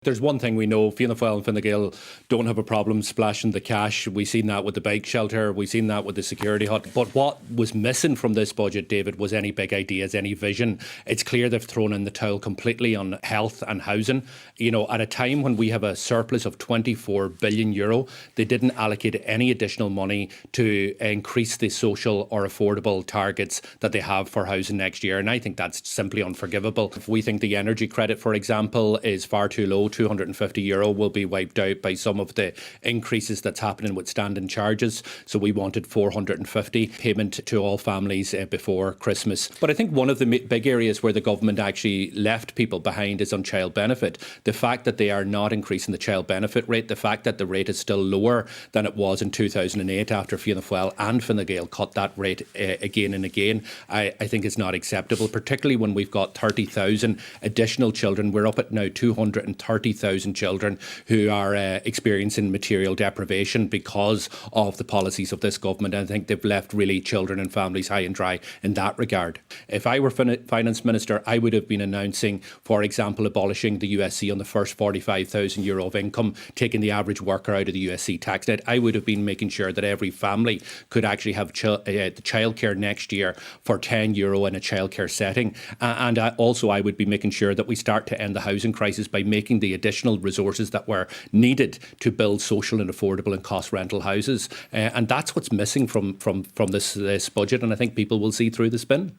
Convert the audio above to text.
There's one thing we know, Fianna Fáil and Fine Gael don't have a problem splashing the cash. We've seen that with the bike shelter, we've seen that with the security hut. But what was missing from this budget, David, was any big ideas, any vision. It's clear they've thrown in the towel completely on health and housing. You know, at a time when we have a surplus of €24 billion, they didn't allocate any additional money to increase the social or affordable targets that they have for housing next year. And I think that's simply unforgivable. If we think the energy credit, for example, is far too low, €250 will be wiped out by some of the increases that's happening with standing charges. So we wanted $450 payment to all families before Christmas. But I think one of the big areas where the government actually left people behind is on child benefit. The fact that they are not increasing the child benefit rate, the fact that the rate is still lower than it was in 2008 after Fianna Fáil and Fine Gael cut that rate again and again, I think is not acceptable, particularly when we've got 30,000 additional children. We're up at now 230,000 children who are experiencing material deprivation because of the policies of this government. And I think they've left really children and families high and dry in that regard. If I were Finance Minister, I would have been announcing, for example, abolishing the USC on the first €45,000 of income, taking the average worker out of the USC tax net. I would have been making sure that every family could actually have childcare next year for €10 in a childcare setting. And also I would be making sure that we start to end the housing crisis by making the additional resources that were needed to build social and affordable and cost rental houses. And that's what's missing from this budget. And I think people will see through the spin.